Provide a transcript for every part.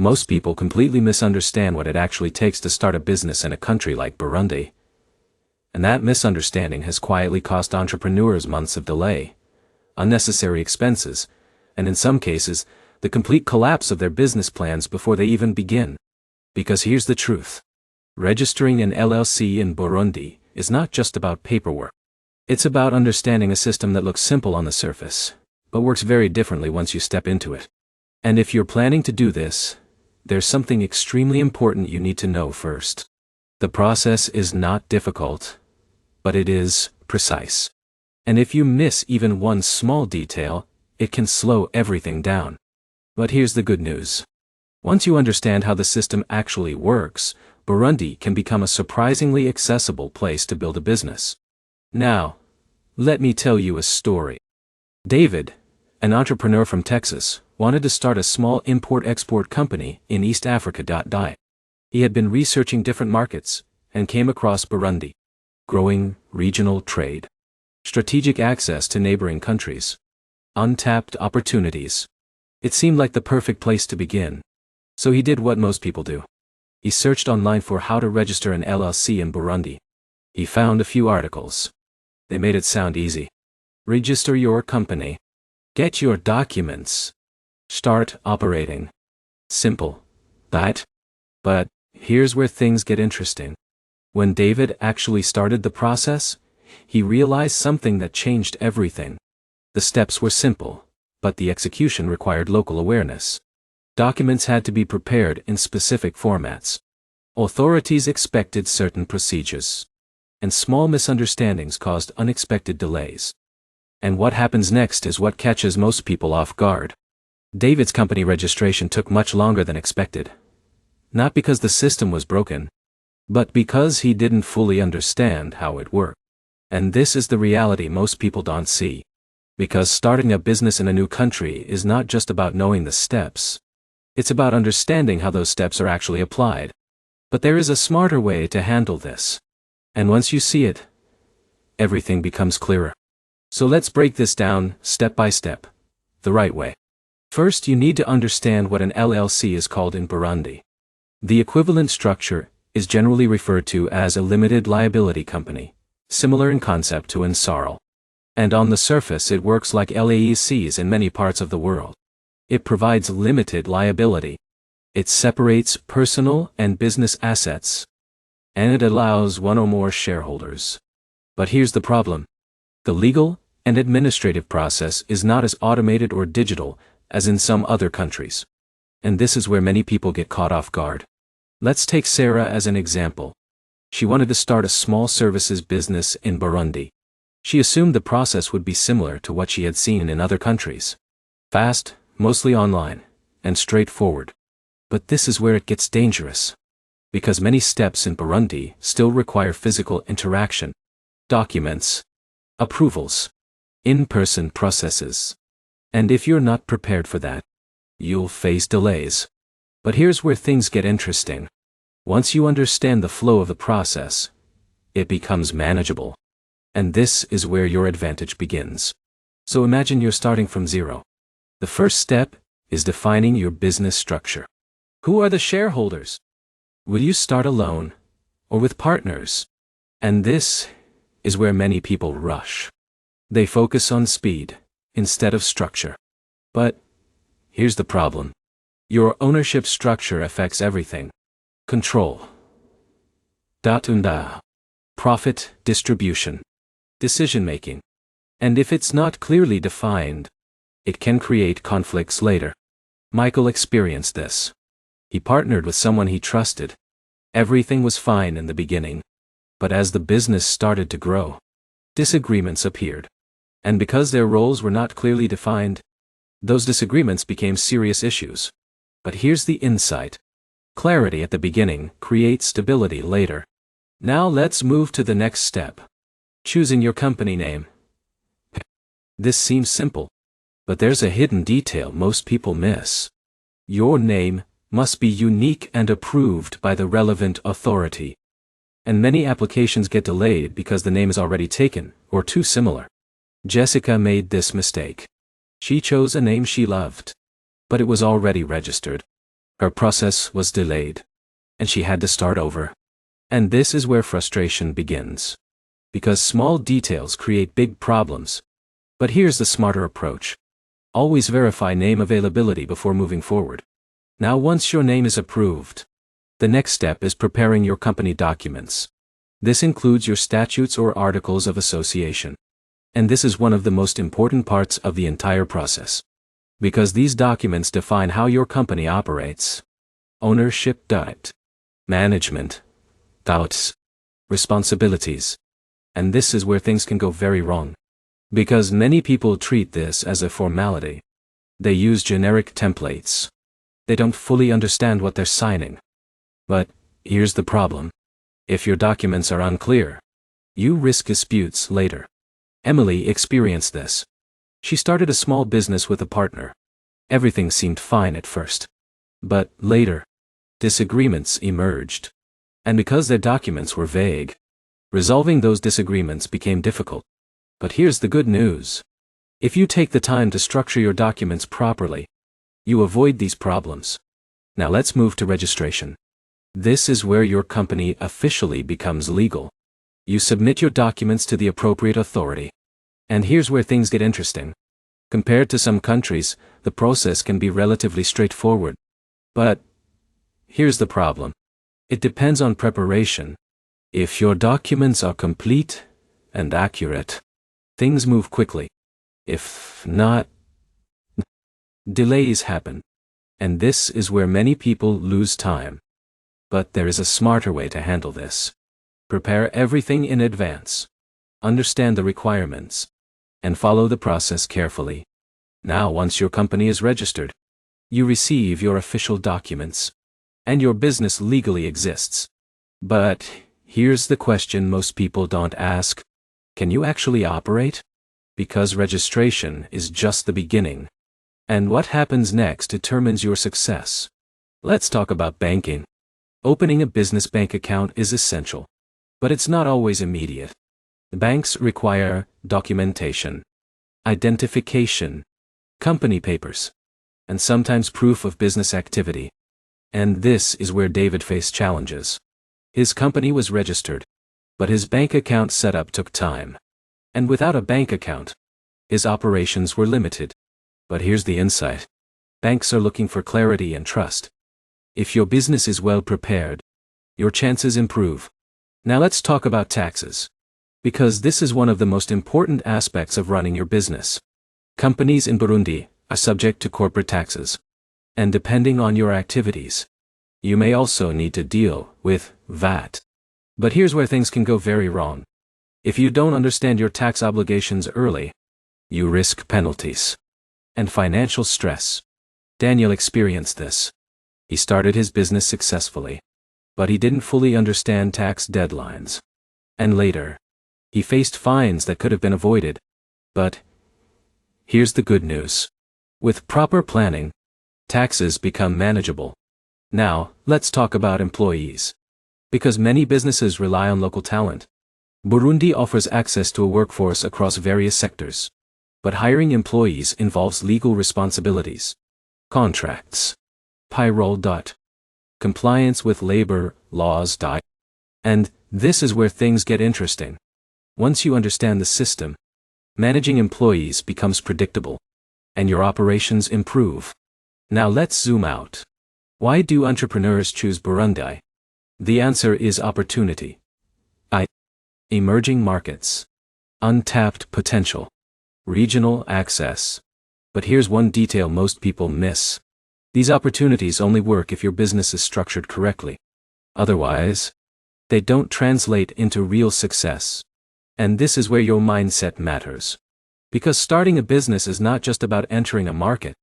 Most people completely misunderstand what it actually takes to start a business in a country like Burundi. And that misunderstanding has quietly cost entrepreneurs months of delay, unnecessary expenses, and in some cases, the complete collapse of their business plans before they even begin. Because here's the truth. Registering an LLC in Burundi is not just about paperwork. It's about understanding a system that looks simple on the surface, but works very differently once you step into it. And if you're planning to do this, there's something extremely important you need to know first. The process is not difficult, but it is precise. And if you miss even one small detail, it can slow everything down. But here's the good news. Once you understand how the system actually works, Burundi can become a surprisingly accessible place to build a business. Now, let me tell you a story. David, an entrepreneur from Texas, wanted to start a small import-export company in East Africa. He had been researching different markets and came across Burundi. Growing regional trade, strategic access to neighboring countries, untapped opportunities. It seemed like the perfect place to begin. So he did what most people do. He searched online for how to register an LLC in Burundi. He found a few articles. They made it sound easy. Register your company. Get your documents. Start operating. Simple, right? But here's where things get interesting. When David actually started the process, he realized something that changed everything. The steps were simple, but the execution required local awareness. Documents had to be prepared in specific formats. Authorities expected certain procedures. And small misunderstandings caused unexpected delays. And what happens next is what catches most people off guard. David's company registration took much longer than expected. Not because the system was broken, but because he didn't fully understand how it worked. And this is the reality most people don't see. Because starting a business in a new country is not just about knowing the steps. It's about understanding how those steps are actually applied. But there is a smarter way to handle this. And once you see it, everything becomes clearer. So let's break this down step by step, the right way. First, you need to understand what an LLC is called in Burundi. The equivalent structure is generally referred to as a limited liability company, similar in concept to an SARL. And on the surface it works like LAECs in many parts of the world. It provides limited liability. It separates personal and business assets. And it allows one or more shareholders. But here's the problem. The legal and administrative process is not as automated or digital as in some other countries. And this is where many people get caught off guard. Let's take Sarah as an example. She wanted to start a small services business in Burundi. She assumed the process would be similar to what she had seen in other countries. Fast, mostly online, and straightforward. But this is where it gets dangerous. Because many steps in Burundi still require physical interaction. Documents, approvals, in-person processes. And if you're not prepared for that, you'll face delays. But here's where things get interesting. Once you understand the flow of the process, it becomes manageable. And this is where your advantage begins. So imagine you're starting from zero. The first step is defining your business structure. Who are the shareholders? Will you start alone or with partners? And this is where many people rush. They focus on speed instead of structure. But here's the problem. Your ownership structure affects everything. Control. Profit distribution. Decision-making. And if it's not clearly defined, it can create conflicts later. Michael experienced this. He partnered with someone he trusted. Everything was fine in the beginning. But as the business started to grow, disagreements appeared. And because their roles were not clearly defined, those disagreements became serious issues. But here's the insight. Clarity at the beginning creates stability later. Now let's move to the next step. Choosing your company name. This seems simple, but there's a hidden detail most people miss. Your name must be unique and approved by the relevant authority. And many applications get delayed because the name is already taken, or too similar. Jessica made this mistake. She chose a name she loved, but it was already registered. Her process was delayed, and she had to start over. And this is where frustration begins. Because small details create big problems. But here's the smarter approach. Always verify name availability before moving forward. Now once your name is approved, the next step is preparing your company documents. This includes your statutes or articles of association. And this is one of the most important parts of the entire process. Because these documents define how your company operates. Ownership, management, responsibilities. And this is where things can go very wrong. Because many people treat this as a formality. They use generic templates. They don't fully understand what they're signing. But here's the problem. If your documents are unclear, you risk disputes later. Emily experienced this. She started a small business with a partner. Everything seemed fine at first. But later, disagreements emerged. And because their documents were vague, resolving those disagreements became difficult. But here's the good news. If you take the time to structure your documents properly, you avoid these problems. Now let's move to registration. This is where your company officially becomes legal. You submit your documents to the appropriate authority. And here's where things get interesting. Compared to some countries, the process can be relatively straightforward. But here's the problem. It depends on preparation. If your documents are complete and accurate, things move quickly. If not, delays happen. And this is where many people lose time. But there is a smarter way to handle this. Prepare everything in advance. Understand the requirements. And follow the process carefully. Now once your company is registered, you receive your official documents. And your business legally exists. But here's the question most people don't ask. Can you actually operate? Because registration is just the beginning. And what happens next determines your success. Let's talk about banking. Opening a business bank account is essential. But it's not always immediate. Banks require documentation, identification, company papers, and sometimes proof of business activity. And this is where David faced challenges. His company was registered, but his bank account setup took time. And without a bank account, his operations were limited. But here's the insight. Banks are looking for clarity and trust. If your business is well prepared, your chances improve. Now let's talk about taxes. Because this is one of the most important aspects of running your business. Companies in Burundi are subject to corporate taxes. And depending on your activities, you may also need to deal with VAT. But here's where things can go very wrong. If you don't understand your tax obligations early, you risk penalties and financial stress. Daniel experienced this. He started his business successfully, but he didn't fully understand tax deadlines. And later, he faced fines that could have been avoided. But here's the good news. With proper planning, taxes become manageable. Now, let's talk about employees. Because many businesses rely on local talent. Burundi offers access to a workforce across various sectors. But hiring employees involves legal responsibilities, contracts, payroll, compliance with labor laws. And this is where things get interesting. Once you understand the system, managing employees becomes predictable, and your operations improve. Now let's zoom out. Why do entrepreneurs choose Burundi? The answer is opportunity. Emerging markets. Untapped potential. Regional access. But here's one detail most people miss. These opportunities only work if your business is structured correctly. Otherwise, they don't translate into real success. And this is where your mindset matters. Because starting a business is not just about entering a market.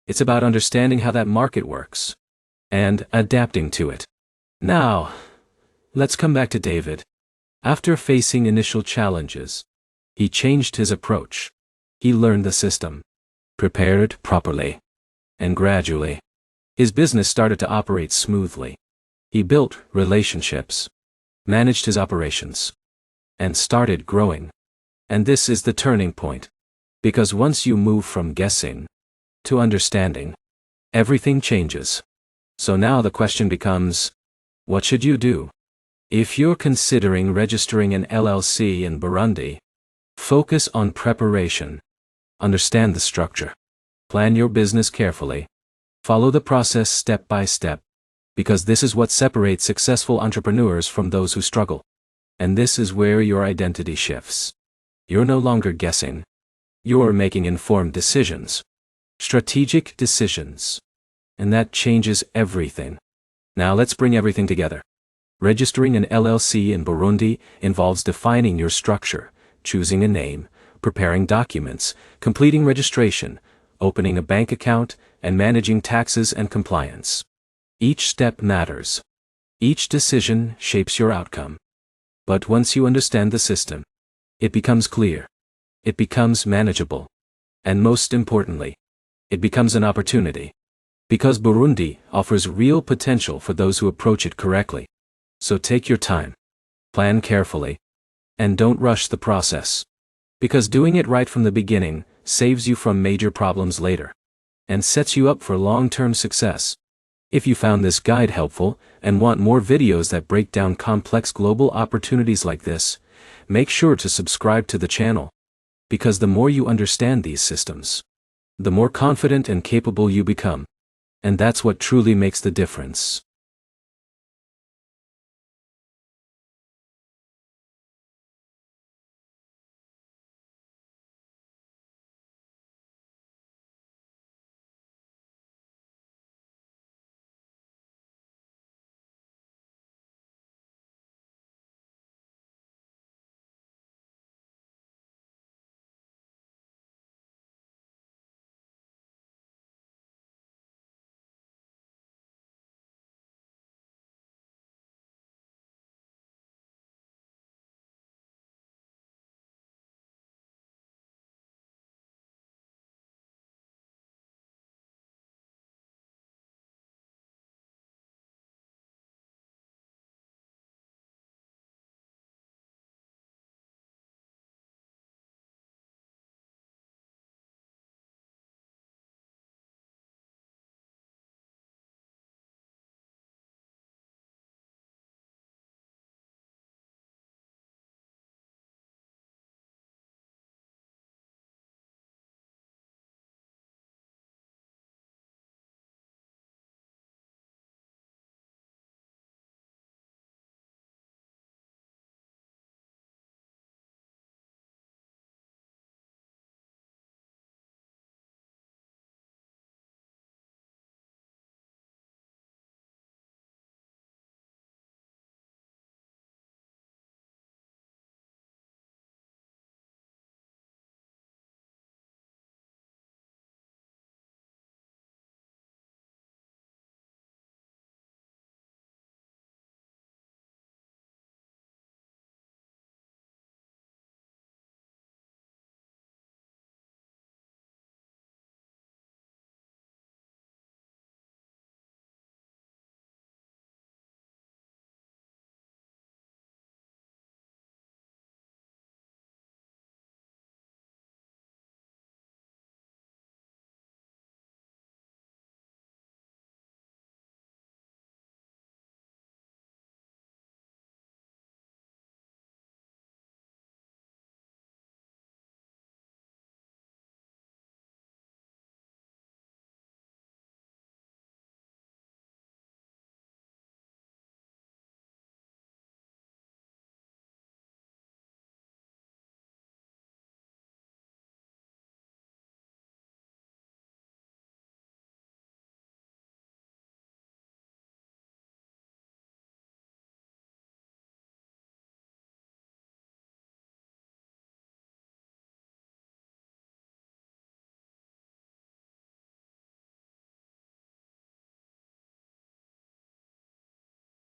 It's about understanding how that market works and adapting to it. Now, let's come back to David. After facing initial challenges, he changed his approach. He learned the system, prepared properly, and gradually, his business started to operate smoothly. He built relationships, managed his operations, and started growing. And this is the turning point. Because once you move from guessing to understanding, everything changes. So now the question becomes, what should you do? If you're considering registering an LLC in Burundi, focus on preparation. Understand the structure. Plan your business carefully. Follow the process step by step, because this is what separates successful entrepreneurs from those who struggle. And this is where your identity shifts. You're no longer guessing. You're making informed decisions. Strategic decisions. And that changes everything. Now let's bring everything together. Registering an LLC in Burundi involves defining your structure, choosing a name, preparing documents, completing registration, opening a bank account, and managing taxes and compliance. Each step matters. Each decision shapes your outcome. But once you understand the system, it becomes clear. It becomes manageable. And most importantly, it becomes an opportunity. Because Burundi offers real potential for those who approach it correctly. So take your time. Plan carefully. And don't rush the process. Because doing it right from the beginning saves you from major problems later. And sets you up for long-term success. If you found this guide helpful and want more videos that break down complex global opportunities like this, make sure to subscribe to the channel. Because the more you understand these systems, the more confident and capable you become. And that's what truly makes the difference.